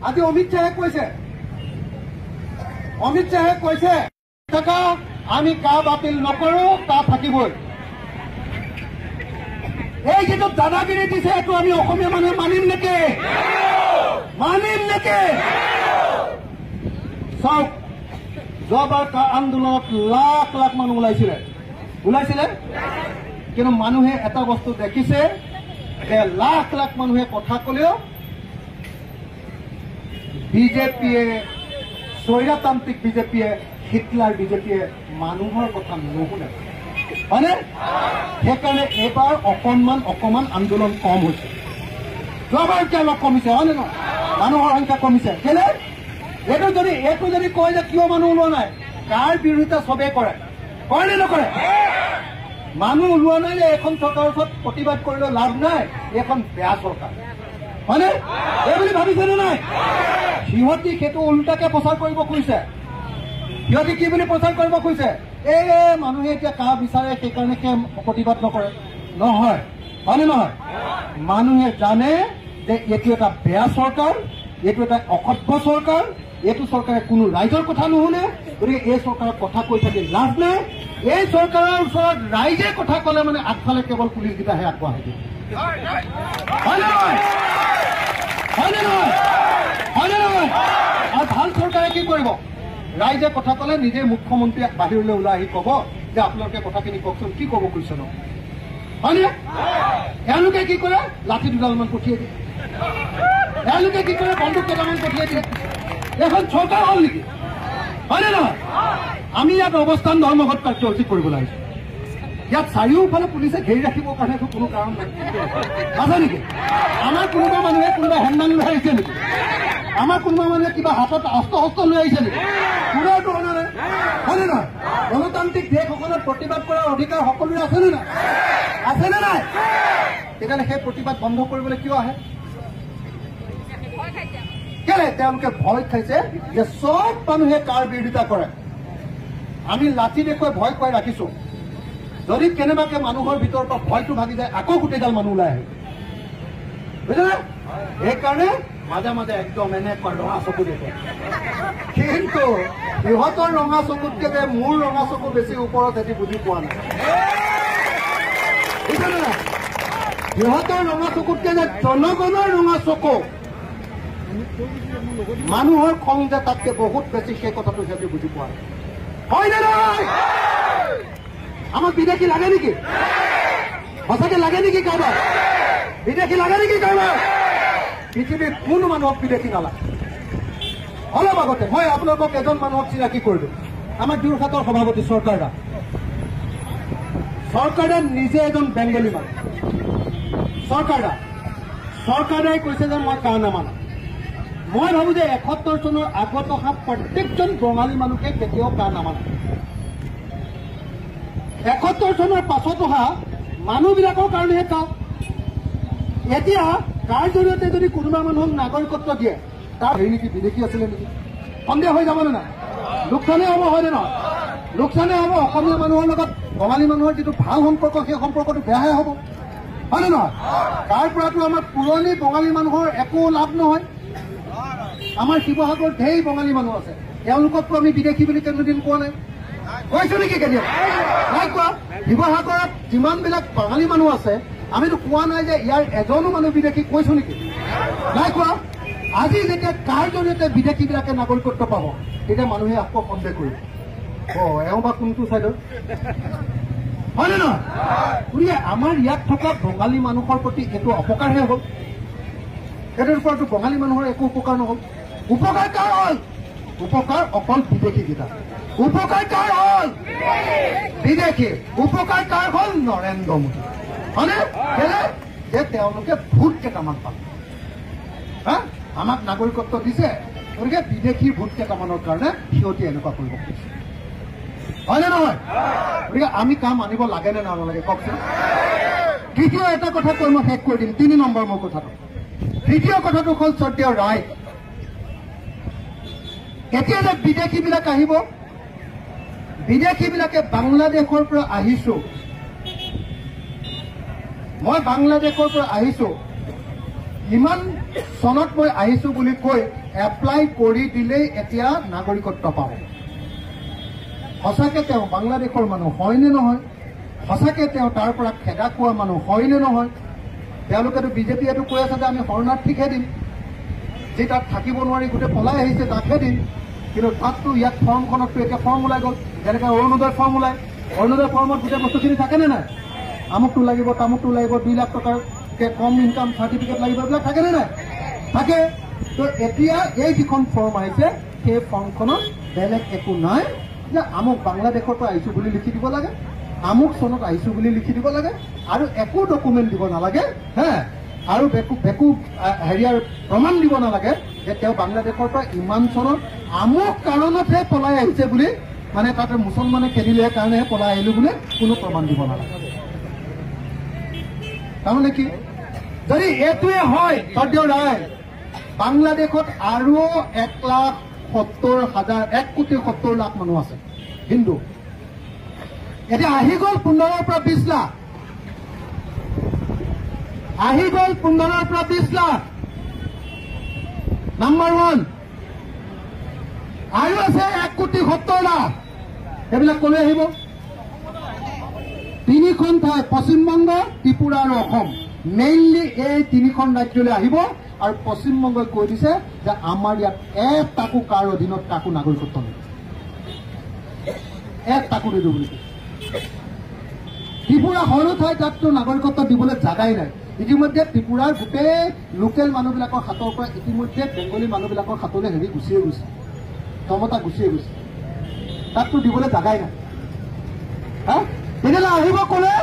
আজি অমিত শ্বাহে কৈছে আমি কা বাতিল নকৰো তা থাকিবই। এই যিটো দাদাগিৰি দিছে এইটো আমি অসমীয়া মানুহে মানিম নেকি? চাওক, যোৱাবাৰ আন্দোলনত লাখ লাখ মানুহ ওলাইছিলে, কিন্তু মানুহে এটা বস্তু দেখিছে যে লাখ লাখ মানুহে কথা কলেও বিজেপিয়ে, স্বৈৰতান্ত্ৰিক বিজেপিয়ে, হিটলাৰ বিজেপিয়ে মানুহৰ কথা নুশুনে, হয়নে? সেইকাৰণে এইবাৰ অকণমান আন্দোলন কম হৈছে। যোৱাবাৰ এতিয়া অলপ কমিছে, হয়নে নহয়? মানুহৰ সংখ্যা কমিছে। কেলে? এইটো যদি কয় যে কিয় মানুহ ওলোৱা নাই, কাৰ বিৰোধিতা চবেই কৰে নে নকৰে? মানুহ ওলোৱা নাই যে এখন চৰকাৰৰ ওচৰত প্ৰতিবাদ কৰিলেও লাভ নাই, এইখন বেয়া চৰকাৰ, হয়নে? এই বুলি ভাবিছেনে নাই? সিহঁতি সেইটো ওলোটাকে প্ৰচাৰ কৰিব খুজিছে। সিহঁতি কি বুলি প্ৰচাৰ কৰিব খুজিছে? এই মানুহে এতিয়া কা বিচাৰে সেইকাৰণে প্ৰতিবাদ নকৰে, নহয়, হয়নে নহয়? মানুহে জানে যে এইটো এটা বেয়া চৰকাৰ, এইটো এটা অসভ্য চৰকাৰ, এইটো চৰকাৰে কোনো ৰাইজৰ কথা নুশুনে। গতিকে এই চৰকাৰৰ কথা কৈ থাকি লাভ নাই। এই চৰকাৰৰ ওচৰত ৰাইজে কথা ক'লে মানে আগফালে কেৱল পুলিচকেইটাহে আগবঢ়াই দিয়ে, হয়নে নহয়? আৰু ভাল চৰকাৰে কি কৰিব? ৰাইজে কথা ক'লে নিজে মুখ্যমন্ত্ৰীয়ে বাহিৰলৈ ওলাই আহি ক'ব যে আপোনালোকে কথাখিনি কওকচোন, কি ক'ব কৈছে ন, হয়নে? এওঁলোকে কি কৰে? লাঠি দুডালমান পঠিয়াই দিয়ে, এওঁলোকে কি কৰে? বন্দুক কেইটামান পঠিয়াই দিয়ে। এখন চৰকাৰ হ'ল নেকি, হয়নে নহয়? আমি ইয়াত অৱস্থান ধৰ্মঘট কাৰ্যসূচী কৰিবলৈ আহিছোঁ। ইয়াত চাৰিওফালে পুলিচে ঘেৰি ৰাখিবৰ কাৰণে কোনো কাৰণ নাই, আছে নেকি? আমাৰ কোনোবা মানুহে কোনোবা হেণ্ডাং লৈ আহিছে নেকি? আমাৰ কোনোবা মানুহে কিবা হাতত অস্ত্ৰ লৈ আহিছে নেকি? কোনোটো অনা নাই, হয়নে নহয়? গণতান্ত্ৰিক দেশসকলত প্ৰতিবাদ কৰাৰ অধিকাৰ সকলোৰে আছেনে নাই? তেতিয়াহ'লে সেই প্ৰতিবাদ বন্ধ কৰিবলৈ কিয় আহে? কেলে? তেওঁলোকে ভয় খাইছে যে চব মানুহে কাৰ বিৰোধিতা কৰে। আমি লাঠি দেখুৱাই ভয় খুৱাই ৰাখিছো। যদি কেনেবাকে মানুহৰ ভিতৰৰ পৰা ভয়টো ভাগি যায়, আকৌ গোটেইগাল মানুহ ওলাই আহে, বুজিলে? সেইকাৰণে মাজে মাজে একদম এনেকুৱা ৰঙা চকু দেখে। কিন্তু সিহঁতৰ ৰঙা চকুতকে যে মোৰ ৰঙা চকু বেছি ওপৰত সিহঁতি বুজি পোৱা নাই, বুজিলে নাই? সিহঁতৰ ৰঙা চকুতকে যে জনগণৰ ৰঙা চকু, মানুহৰ খং যে তাতকে বহুত বেছি, সেই কথাটো সিহঁতি বুজি পোৱা নাই, হয়নে নহয়? আমাক বিদেশী লাগে নেকি? সঁচাকে লাগে নেকি কাৰোবাৰ? বিদেশী লাগে নেকি কাৰোবাৰ? পৃথিৱীৰ কোনো মানুহক বিদেশী নালাগে। অলপ আগতে মই আপোনালোকক এজন মানুহক চিনাকি কৰিলো, আমাৰ যোৰহাটৰ সভাপতি চৰকাৰদা নিজে এজন বেংগলী মানুহ। চৰকাৰদাই কৈছে যে মই কাৰ নামানো। মই ভাবো যে 71 চনৰ আগত অহা প্ৰত্যেকজন বঙালী মানুহে কেতিয়াও কাৰ নামানে। 71 চনৰ পাছত অহা মানুহবিলাকৰ কাৰণেহে কাও। এতিয়া কাৰ জৰিয়তে যদি কোনোবা মানুহক নাগৰিকত্ব দিয়ে, তাৰ হেৰি নেকি বিদেশী আছিলে নেকি সন্দেহ হৈ যাবনে নাই? লোকচানে হ'ব, হয়নে নহয়? লোকচানে হ'ব। অসমীয়া মানুহৰ লগত বঙালী মানুহৰ যিটো ভাল সম্পৰ্ক, সেই সম্পৰ্কটো বেয়াহে হ'ব, হয়নে নহয়? তাৰ পৰাতো আমাৰ পুৰণি বঙালী মানুহৰ একো লাভ নহয়। আমাৰ শিৱসাগৰত ঢেৰ বঙালী মানুহ আছে, তেওঁলোককতো আমি বিদেশী বুলি কোনোদিন কোৱা নাই, কৈছো নেকি কেতিয়াবা? নাই কোৱা। শিৱসাগৰত যিমানবিলাক বঙালী মানুহ আছে আমিতো কোৱা নাই যে ইয়াৰ এজনো মানুহ বিদেশী, কৈছো নেকি? নাই কোৱা। আজি যেতিয়া কাৰ জৰিয়তে বিদেশীবিলাকে নাগৰিকত্ব পাব, তেতিয়া মানুহে আকৌ সন্দেহ কৰিব, এওঁ বা কোনটো চাইডৰ, হয়নে নহয়? গতিকে আমাৰ ইয়াত থকা বঙালী মানুহৰ প্ৰতি এইটো অপকাৰহে হ'ল। সেইটোৰ পৰাতো বঙালী মানুহৰ একো উপকাৰ নহ'ল। উপকাৰ কাৰ হ'ল? উপকাৰ অকল বিদেশীকেইটা। উপকাৰ কাৰ হ'ল? বিদেশী। উপকাৰ কাৰ হ'ল? নৰেন্দ্ৰ মোদী, হয়নে? কেলে? যে তেওঁলোকে ভোট কেইটামান পালে, আমাক নাগৰিকত্ব দিছে, গতিকে বিদেশী ভোট কেইটামানৰ কাৰণে সিহঁতি এনেকুৱা কৰিব খুজিছে, হয়নে নহয়? গতিকে আমি কাম আনিব লাগে নে নালাগে কওকচোন? তৃতীয় এটা কথা কৈ মই শেষ কৰি দিম, 3 নম্বৰ মোৰ কথাটো। তৃতীয় কথাটো হ'ল শ্ৰদ্ধেয় ৰায়, এতিয়া যে বিদেশীবিলাক আহিব, বিদেশীবিলাকে বাংলাদেশৰ পৰা আহিছো, মই বাংলাদেশৰ পৰা আহিছো, ইমান চনত মই আহিছো বুলি কৈ এপ্লাই কৰি দিলেই এতিয়া নাগৰিকত্ব পাব। সঁচাকে তেওঁ বাংলাদেশৰ মানুহ হয়নে নহয়? সঁচাকে তেওঁ তাৰ পৰা খেদা খোৱা মানুহ হয়নে নহয়? তেওঁলোকেতো বিজেপিয়েতো কৈ আছে যে আমি শৰণাৰ্থীকহে দিম, যি তাত থাকিব নোৱাৰি গোটেই পলাই আহিছে তাকহে দিম। কিন্তু তাততো ইয়াত ফৰ্মখনততো এতিয়া ফৰ্ম ওলাই গ'ল, যেনেকৈ অৰুণোদয় ফৰ্ম ওলায়। অৰুণোদয় ফৰ্মত গোটেই বস্তুখিনি থাকেনে নাই? আমুকটো লাগিব, তামুকটো লাগিব, 2 লাখ টকাৰ কম ইনকাম চাৰ্টিফিকেট লাগিব, এইবিলাক থাকেনে নাই? থাকে। তো এতিয়া এই যিখন ফৰ্ম আহিছে সেই ফৰ্মখনত বেলেগ একো নাই যে আমুক বাংলাদেশৰ পৰা আহিছো বুলি লিখি দিব লাগে, আমুক চনত আহিছো বুলি লিখি দিব লাগে, আৰু একো ডকুমেণ্ট দিব নালাগে। আৰু বেকু হেৰিয়াৰ প্ৰমাণ দিব নালাগে যে তেওঁ বাংলাদেশৰ পৰা ইমান চনত আমুক কাৰণতহে পলাই আহিছে বুলি, মানে তাতে মুছলমানে খেদিলে কাৰণেহে পলাই আহিলো বুলি কোনো প্ৰমাণ দিব নালাগে। তাৰমানে কি, যদি এইটোৱে হয় সদ্যৰ ৰায়, বাংলাদেশত আৰু 1,70,000 মানুহ আছে হিন্দু। এতিয়া আহি গ'ল 15ৰ পৰা 20 লাখ, আহি গ'ল 15ৰ পৰা 20 লাখ। নাম্বাৰ 1 আৰু আছে 1,70,00,000। সেইবিলাক কলৈ আহিব? 3খন ঠাই, পশ্চিমবংগ, ত্ৰিপুৰা আৰু অসম, মেইনলি এই 3খন ৰাজ্যলৈ আহিব। আৰু পশ্চিমবংগই কৈ দিছে যে আমাৰ ইয়াত তাকো কাৰ অধীনত কাকো নাগৰিকত্ব নিদিব, তাকো নিদিব বুলি। ত্ৰিপুৰা সৰু ঠাই, তাততো নাগৰিকত্ব দিবলৈ জাগাই নাই। ইতিমধ্যে ত্ৰিপুৰাৰ গোটেই লোকেল মানুহবিলাকৰ হাতৰ পৰা ইতিমধ্যে বেংগলী মানুহবিলাকৰ হাতলৈ হেৰি গুচিয়ে গৈছে, ক্ষমতা গুচিয়ে গৈছে, তাততো দিবলৈ জাগাই নাই। তেতিয়াহ'লে আহিব ক'লে?